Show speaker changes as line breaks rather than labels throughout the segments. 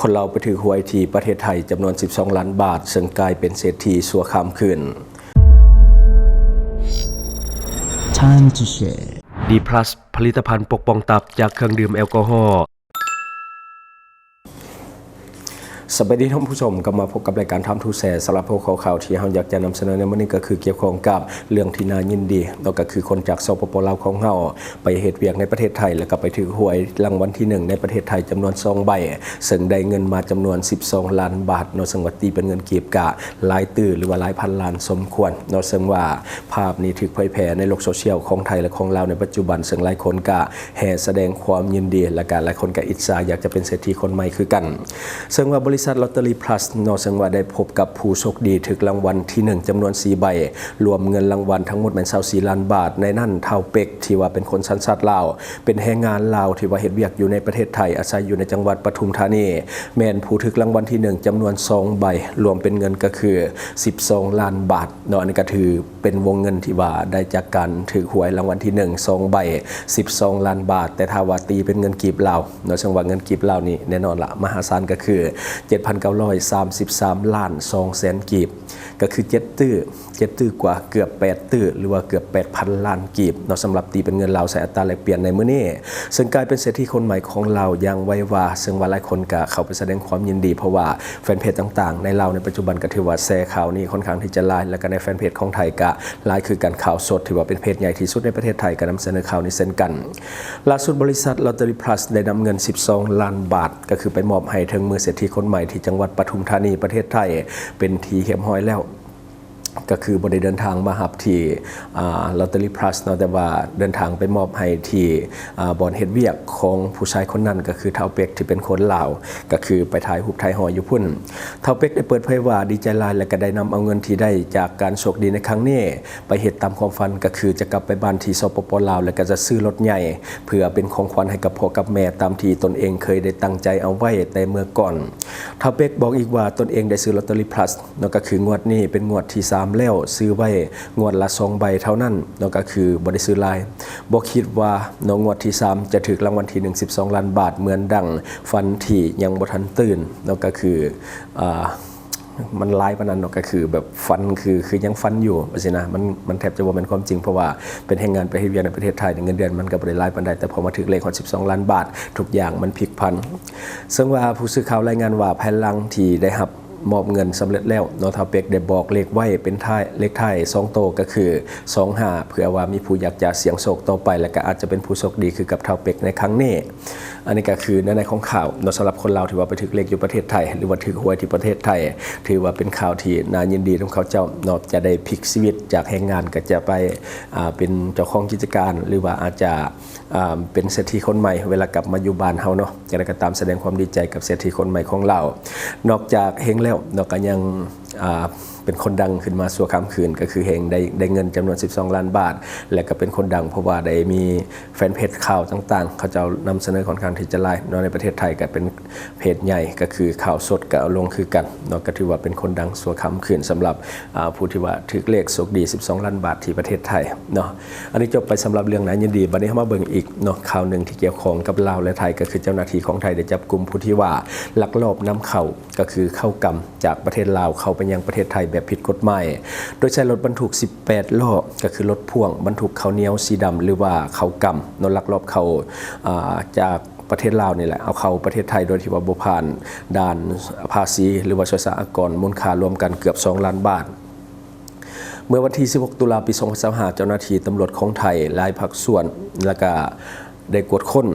คนเราไปถือหวยที่ประเทศไทยจำนวน12 ล้านบาทซึ่งกลายเป็นเศรษฐีชั่วข้ามคืน
Time to share
D+ ผลิตภัณฑ์ปกป้องตับจากเครื่องดื่มแอลกอฮอล์สวัสดีท่านผู้ชมกลับมาพบกับรายการทำทูแสสำหรับพวกข่าวที่เราอยากจะนำเสนอในวันนี้ก็คือเกี่ยวข้องกับเรื่องที่น่ายินดีนั่นก็คือคนจากสปป.ลาวของเราไปเหตุเวียกในประเทศไทยแล้วก็ไปถือหวยรางวัลที่1ในประเทศไทยจำนวน2 ใบซึ่งได้เงินมาจำนวน12 ล้านบาทโดยสังวัตีเป็นเงินกีบกะหลายตื้อหรือว่าหลายพันล้านสมควรโดยซึ่งว่าภาพนี้ถูกเผยแพร่ในโลกโซเชียลของไทยและของลาวในปัจจุบันซึ่งหลายคนก็แห่แสดงความยินดีและก็หลายคนก็อิจฉาอยากจะเป็นเศรษฐีคนใหม่คือกันซึ่งว่าบริษัทลอตเตอรี่นอซึ่งว่าได้พบกับผู้โชคดีถึกรางวัลที่1จำนวน4 ใบรวมเงินรางวัลทั้งหมดเป็น24 ล้านบาทในนั่นเท่าเป็กที่ว่าเป็นคนสัญชาติลาวเป็นแรงงานลาวที่ว่าเฮ็ดเวียกอยู่ในประเทศไทยอาศัยอยู่ในจังหวัดปทุมธานีแม่นผู้ถึกรางวัลที่1จำนวน2 ใบรวมเป็นเงินก็คือ12 ล้านบาทเนาะอันนี้ก็ถือเป็นวงเงินที่ว่าได้จากการถือหวยรางวัลที่1 2 ใบ12 ล้านบาทแต่ถ้าว่าตีเป็นเงินกีบลาวเนาะซึ่งว่าเงินกีบลาวนี่แน่นอนละมหาศาลก็คือ7,933 ล้าน2 แสนกีบก็คือ7 ตื้อกว่าเกือบ8 ตื้อหรือว่าเกือบ 8,000 ล้านกีบเนาะสำหรับตีเป็นเงินลาวใส่อัตราแลกเปลี่ยนในมื้อนี้ซึ่งกลายเป็นเศรษฐีคนใหม่ของเราอย่างไวว่าซึ่งว่าหลายคนก็เข้าไปแสดงความยินดีเพราะว่าแฟนเพจต่างๆในลาวในปัจจุบันก็ถือว่าแชร์ข่าวนี้ค่อนข้างที่จะหลายแล้วก็ในแฟนเพจของไทยก็หลายคือการข่าวสดถือว่าเป็นเพจใหญ่ที่สุดในประเทศไทยก็นำเสนอข่าวนี้เช่นกันล่าสุดบริษัทลอตเตอรี่พลัสได้นำเงิน12 ล้านบาทก็คือไปมอบให้ถึงมือเศรษฐีคนใหม่ที่จังหวัดปทุมธานีประเทศไทยเป็นทีเหี่ยมห้อยแล้วก็คือบริเดินทางมาหับที่ลอตเตอรี่พลัสเนาะแต่ว่าเดินทางไปมอบให้ที่บอนเฮ็ดเวียกของผู้ชายคนนั้นก็คือเฒ่าเป็กที่เป็นคนลาวก็คือไปถ่ายรูปถ่ายหออยู่พุ่นเฒ่าเป็กได้เปิดเผยว่าดีใจหลายและก็ได้นำเอาเงินที่ได้จากการโชคดีในครั้งนี้ไปเฮ็ดตามความฝันก็คือจะกลับไปบ้านที่สปป.ลาวแล้วก็จะซื้อรถใหญ่เพื่อเป็นของขวัญให้กับพ่อกับแม่ตามที่ตนเองเคยได้ตั้งใจเอาไว้แต่เมื่อก่อนเฒ่าเป็กบอกอีกว่าตนเองได้ซื้อลอตเตอรี่พลัสนั่นก็คืองวดนี้เป็นงวดที่3แล้วซื้อไว้งวดละ2 ใบเท่านั้นนั่นก็คือบ่ได้ซื้อหลายบ่คิดว่าในงวดที่3จะถูกรางวัลที่1 12 ล้านบาทเหมือนดังฝันที่ยังบ่ทันตื่นนั่นก็คือมันหลายปานนั้นเนาะก็คือแบบฟันคือยังฟันอยู่ว่าสินะมันแทบจะบ่เป็นความจริงเพราะว่าเป็นแรงงานไปเฮ็ดเวียกในประเทศไทยเงินเดือนมันก็บ่ได้หลายปานใดแต่พอมาถึงเลขของ12 ล้านบาททุกอย่างมันพลิกผันซึ่งว่าผู้สื่อข่าวรายงานว่าภายหลังที่ได้รับมอบเงินสำเร็จแล้วเนาะเฒ่าเป็กได้บอกเลขไว้เป็นเลขท้าย2 โตวก็คือ25เผื่อว่ามีผู้อยากจะเสี่ยงโชคต่อไปและก็อาจจะเป็นผู้โชคดีคือกับเฒ่าเป็กในครั้งนี้อันนี้ก็คือในของข่าวเนาะสำหรับคนลาวที่ว่าไปถึกเลขอยู่ประเทศไทยหรือว่าถึกหวยที่ประเทศไทยถือว่าเป็นข่าวที่น่ายินดีของเขาเจ้าเนาะจะได้พลิกชีวิตจากแรงงานก็จะไปเป็นเจ้าของกิจการหรือว่าอาจจะเป็นเศรษฐีคนใหม่เวลากลับมาอยู่บ้านเฮาเนาะจะได้ก็ตามแสดงความดีใจกับเศรษฐีคนใหม่ของเรานอกจากเฮงแล้วเนาะก็ยังเป็นคนดังขึ้นมาชั่วข้ามคืนก็คือเฮงได้เงินจำนวน12 ล้านบาทและก็เป็นคนดังเพราะว่าได้มีแฟนเพจข่าวต่างๆเขาจะนำเสนอค่อนข้างที่จะหลายในประเทศไทยก็เป็นเพจใหญ่ก็คือข่าวสดก็เอาลงคือกันเนาะก็ถือว่าเป็นคนดังชั่วข้ามคืนสำหรับผู้ที่ว่าถือเลขโชคดี12 ล้านบาทที่ประเทศไทยเนาะอันนี้จบไปสำหรับเรื่องน่ายินดีบัดนี้มาเบิ่งอีกเนาะข่าวหนึ่งที่เกี่ยวข้องกับลาวและไทยก็คือเจ้าหน้าที่ของไทยได้จับกุมผู้ที่ว่าลักลอบนำเข้าก็คือเข้ากำจากประเทศลาวเข้าไปยังประเทศไทยแบบผิดกฎหมายโดยใช้รถบรรทุก18 ล้อก็คือรถพ่วงบรรทุกข้าวเหนียวสีดำหรือว่าข้าวกำนลักลอบเข้าจากประเทศลาวนี่แหละเอาเข้าประเทศไทยโดยที่ว่าบ่ผ่านด่านภาษีหรือว่าสรรพากรมูลค่ารวมกันเกือบ2 ล้านบาทเมื่อวันที่16 ตุลาคม ปี 2025เจ้าหน้าที่ตำรวจของไทยหลายภาคส่วนและก็ได้กวดค้น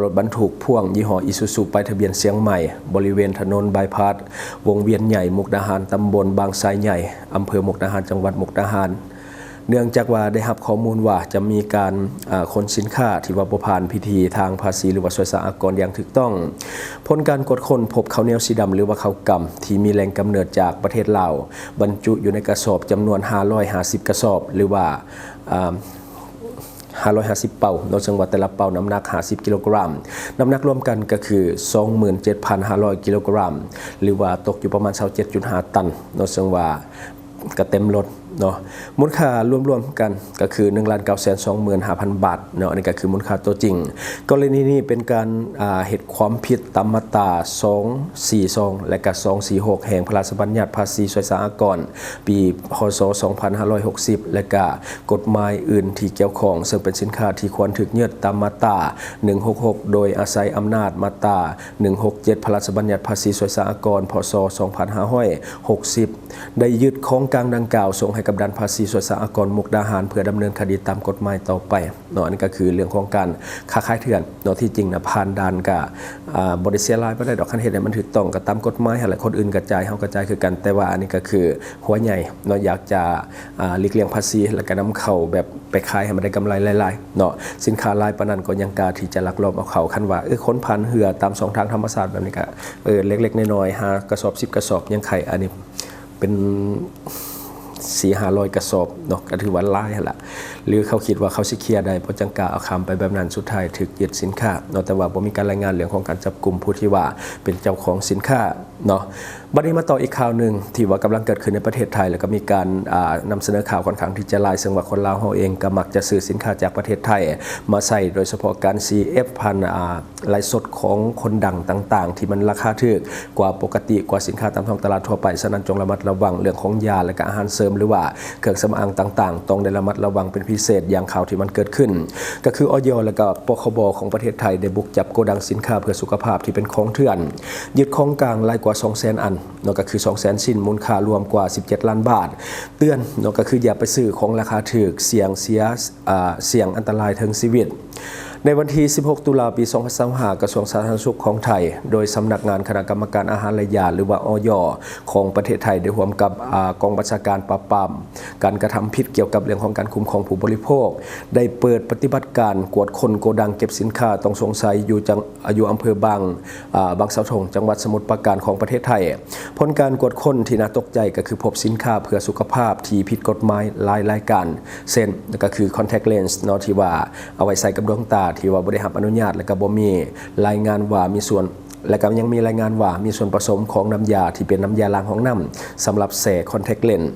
รถบรรทุกพ่วงยี่ห้ออิซูซุป้ายทะเบียนเชียงใหม่บริเวณถนนบายพาสวงเวียนใหญ่มุกดาหารตำบลบางไทรใหญ่อำเภอมุกดาหารจังหวัดมุกดาหารเนื่องจากว่าได้รับข้อมูลว่าจะมีการขนสินค้าที่ว่าบ่ผ่านพิธีทางภาษีหรือว่าสรรพากรอย่างถูกต้องผลการกวดค้นพบข้าวเหนียวสีดำหรือว่าข้าวกำที่มีแหล่งกำเนิดจากประเทศลาวบรรจุอยู่ในกระสอบจำนวน550 กระสอบหรือว่า550 เป่าโดยจังหวัดแต่ละเป่าน้ำหนัก50 กิโลกรัมน้ำหนักรวมกันก็คือ 27,500 กิโลกรัมหรือว่าตกอยู่ประมาณ27.5 ตันโดยจังหวัดก็เต็มรถ เนาะมูลค่ารวมๆกันก็คือ 1,925,000 บาทเนาะอันนี้ก็คือมูลค่าตัวจริงกรณีนี้เป็นการเหตุความผิดตามมาตรา242และก็246แห่งพระราชบัญญัติภาษีส่วนสหกรณ์ปีพ.ศ. 2560และก็กฎหมายอื่นที่เกี่ยวข้องซึ่งเป็นสินค้าที่ควรถูกยึดตามมาตรา166โดยอาศัยอำนาจมาตรา167พระราชบัญญัติภาษีส่วนสหกรณ์พ.ศ. 2560ได้ยึดของกลางดังกล่าวส่งให้กับด่านภาษีส่วนสหกรณ์มุกดาหารเพื่อดำเนินคดีตามกฎหมายต่อไปเนาะอันนี้ก็คือเรื่องของการค้าขายเถื่อนเนาะที่จริงนะผ่านด่านก็บ่ได้เสียหลายบ่ได้ดอกคันเฮ็ดให้มันถูกต้องก็ตามกฎหมายหั่นแหละคนอื่นกระจายเฮากระจายคือกันแต่ว่าอันนี้ก็คือหัวใหญ่เนาะอยากจะหลีกเลี่ยงภาษีแล้วก็นำเข้าแบบไปขายให้มันได้กำไรหลายๆเนาะสินค้าหลายปานนั้นก็ยังกล้าที่จะลักลอบเอาเข้าคันว่าคนผ่านเหือตามช่องทางธรรมชาติแบบนี้ก็เล็กๆน้อยๆ5กระสอบ10กระสอบยังไข่อันนี้เป็น4-500 กระสอบเนาะก็ถือว่าหลายหั่นล่ะหรือเขาคิดว่าเขาสิเคลียร์ได้เพราะจังกล้าเอาคำไปแบบนั้นสุดท้ายถูกยึดสินค้าเนาะแต่ว่าบ่มีการรายงานเรื่องของการจับกุมผู้ที่ว่าเป็นเจ้าของสินค้าเนาะบัดนี้มาต่ออีกข่าวนึงที่ว่ากำลังเกิดขึ้นในประเทศไทยแล้วก็มีการนำเสนอข่าวค่อนข้างที่จะหลายซึ่งว่าคนลาวเฮาเองก็มักจะซื้อสินค้าจากประเทศไทยมาใส่โดยเฉพาะการ CF พันไลฟ์สดของคนดังต่างๆที่มันราคาถูกกว่าปกติกว่าสินค้าตามท้องตลาดทั่วไปฉะนั้นจงระมัดระวังเรื่องของยาและก็อาหารเสริมหรือว่าเครื่องสำอางต่างๆต้องได้ระมัดระวังเป็นพิเศษอย่างข่าวที่มันเกิดขึ้นก็คืออย.และก็ปคบ.ของประเทศไทยได้บุกจับโกดังสินค้าเพื่อสุขภาพที่เป็นของเถื่อนยึดของกลางหลายกว่า 200,000 อันเนาะก็คือ 200,000 ชิ้นมูลค่ารวมกว่า17ล้านบาทเตือนเนาะก็คืออย่าไปซื้อของราคาถูกเสี่ยงอันตรายถึงชีวิตในวันที่16ตุลาปี2025กระทรวงสาธารณสุขของไทยโดยสำนักงานคณะกรรมการอาหารและยาหรือว่าอย.ของประเทศไทยได้ร่วมกับกองบัญชาการปราบปรามการกระทำผิดเกี่ยวกับเรื่องของการคุ้มครองผู้บริโภคได้เปิดปฏิบัติการกวดคนโกดังเก็บสินค้าต้องสงสัยอยู่อำเภอบางเสาธงจังหวัดสมุทรปราการของประเทศไทยผลการกวดคนที่น่าตกใจก็คือพบสินค้าเพื่อสุขภาพที่ผิดกฎหมายหลายรายการเช่นก็คือ contact lens เนาะที่ว่าเอาไว้ใส่กับดวงตาที่ว่าบ่ได้รับอนุญาตและก็บ่มีรายงานว่ามีส่วนและก็ยังมีรายงานว่ามีส่วนผสมของน้ำยาที่เป็นน้ำยาล้างห้องน้ำสำหรับแส่คอนแทคเลนส์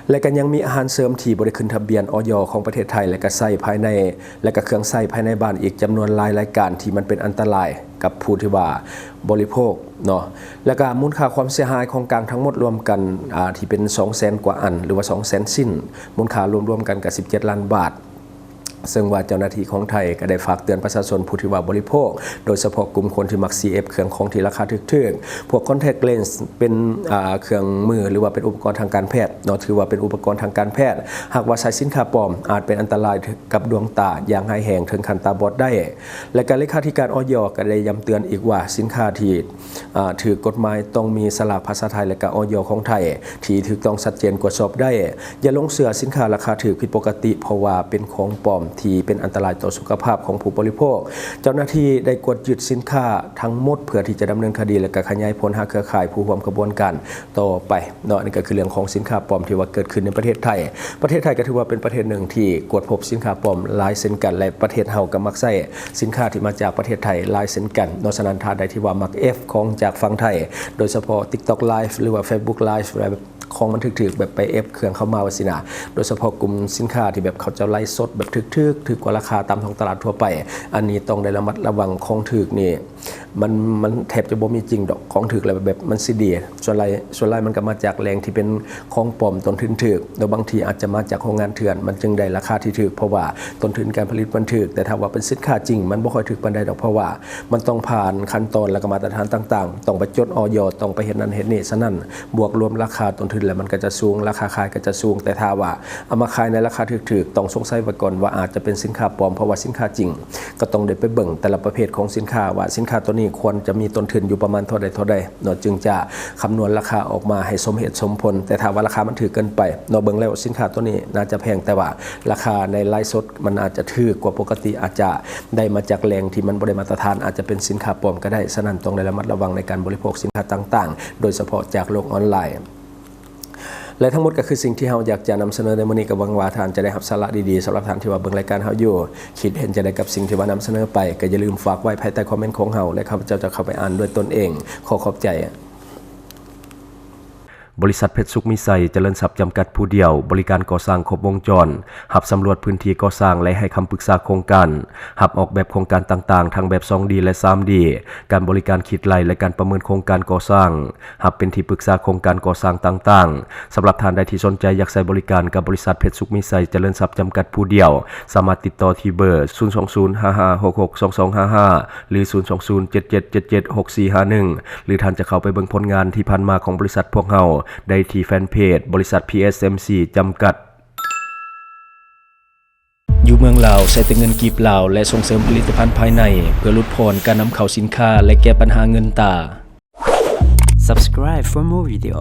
และก็ยังมีอาหารเสริมที่บ่ได้ขึ้นทะเบียนอย.ของประเทศไทยและก็ใส่ภายในและก็เครื่องใส่ภายในบ้านอีกจำนวนหลายรายการที่มันเป็นอันตรายกับผู้ที่ว่าบริโภคเนาะและก็มูลค่าความเสียหายของกลางทั้งหมดรวมกันที่เป็น 200,000 กว่าอันหรือว่า 200,000 ชิ้นมูลค่ารวมๆกันกับ17ล้านบาทซึ่งว่าเจ้าหน้าที่ของไทยก็ได้ฝากเตือนประชาชนผู้ที่ว่าบริโภคโดยเฉพาะกลุ่มคนที่มัก CF เครื่องของที่ราคาถูกๆพวก contact lens เป็นเครื่องมือหรือว่าเป็นอุปกรณ์ทางการแพทย์เนาะถือว่าเป็นอุปกรณ์ทางการแพทย์หากว่าใช้สินค้าปลอมอาจเป็นอันตรายกับดวงตาอย่างร้ายแรงถึงขั้นตาบอดได้และการเลขาธิการอย.ก็ได้ย้ำเตือนอีกว่าสินค้าที่ถือกฎหมายต้องมีสลากภาษาไทยและก็อย.ของไทยที่ถูกต้องชัดเจนตรวจสอบได้อย่าลงเชื่อสินค้าราคาถูกผิดปกติเพราะว่าเป็นของปลอมที่เป็นอันตรายต่อสุขภาพของผู้บริโภคเจ้าหน้าที่ได้กวดยึดสินค้าทั้งหมดเพื่อที่จะดำเนินคดีและก็ขยายผลหาเครือข่ายผู้ร่วมกระบวนการต่อไปเนาะนี่ก็คือเรื่องของสินค้าปลอมที่ว่าเกิดขึ้นในประเทศไทยก็ถือว่าเป็นประเทศหนึ่งที่กวดพบสินค้าปลอมหลายเช่นกันและประเทศเฮาก็มักใช้สินค้าที่มาจากประเทศไทยหลายเช่นกันเนาะฉะนั้นถ้าใดที่ว่ามัก F ของจากฝั่งไทยโดยเฉพาะ TikTok Live หรือว่า Facebook Liveของมันถึกๆแบบไปเอฟเครื่องเข้ามาว่าสินะโดยเฉพาะกลุ่มสินค้าที่แบบเขาจะไล่สดแบบถึกกว่าราคาตามท้องตลาดทั่วไปอันนี้ต้องได้ระมัดระวังของถึกนี่มันแทบจะบ่มีจริงดอกของถึกอะไรแบบมันสิดีส่วนไรมันก็มาจากแรงที่เป็นของปลอมต้นทุนถึกแล้วบางทีอาจจะมาจากโรงงานเถื่อนมันจึงได้ราคาที่ถึกเพราะว่าต้นทุนการผลิตมันถึกแต่ถ้าว่าเป็นสินค้าจริงมันบ่ค่อยถึกปานใดดอกเพราะว่ามันต้องผ่านขั้นตอนและก็มาตรฐานต่างๆต้องไปจดอย.ต้องไปเฮ็ดนั่นเฮ็ดนี่ฉะนั้นบวกรวมราคาต้นทุนแล้วมันก็จะสูงราคาขายก็จะสูงแต่ถ้าว่าเอามาขายในราคาถูกๆต้องสงสัยไว้ก่อนว่าอาจจะเป็นสินค้าปลอมเพราะว่าสินค้าจริงก็ต้องได้ไปเบิ่งแต่ละประเภทของสินค้าว่าสินค้าตัวนี้ควรจะมีต้นทุนอยู่ประมาณเท่าใดเนาะจึงจะคำนวณราคาออกมาให้สมเหตุสมผลแต่ถ้าว่าราคามันถูกเกินไปเนาะเบิ่งแล้วสินค้าตัวนี้น่าจะแพงแต่ว่าราคาในไลฟ์สดมันอาจจะถูกกว่าปกติอาจจะได้มาจากแหล่งที่มันบ่ได้มาตรฐานอาจจะเป็นสินค้าปลอมก็ได้ฉะนั้นต้องได้ระมัดระวังในการบริโภคสินค้าต่างๆโดยเฉพาะจากโลกออนไลน์และทั้งหมดก็คือสิ่งที่เราอยากจะนำเสนอในมื้อนี้กับหวังว่าท่านจะได้รับสาระดีๆสำหรับท่านที่ว่าเบิ่งรายการเราอยู่คิดเห็นจะได้กับสิ่งที่ว่านำเสนอไปก็อย่าลืมฝากไว้ภายใต้คอมเมนต์ของเราและข้าพเจ้าจะเข้าไปอ่านด้วยตนเองขอขอบใจ บริษัทเพชรสุขมิไซเจริญทรัพย์จำกัดผู้เดียวบริการก่อสร้างครบวงจรหับสำรวจพื้นที่ก่อสร้างและให้คำปรึกษาโครงการหับออกแบบโครงการต่างๆทั้งแบบ 2D และ 3D การบริการคิดไล่และการประเมินโครงการก่อสร้างหับเป็นที่ปรึกษาโครงการก่อสร้างต่างๆสำหรับท่านใดที่สนใจอยากใช้บริการกับบริษัทเพชรสุขมิไซเจริญทรัพย์จำกัดผู้เดียวสามารถติดต่อที่เบอร์ 02055662255 หรือ 02077776451 หรือท่านจะเข้าไปเบิ่งผลงานที่ผ่านมาของบริษัทพวกเราได้ที่แฟนเพจบริษัท PSMC จำกัดอยู่เมืองลาวใช้แต่เงินกีบลาวและส่งเสริมผลิตภัณฑ์ภายในเพื่อลดพรการนำเข้าสินค้าและแก้ปัญหาเงินตา
Subscribe for more video.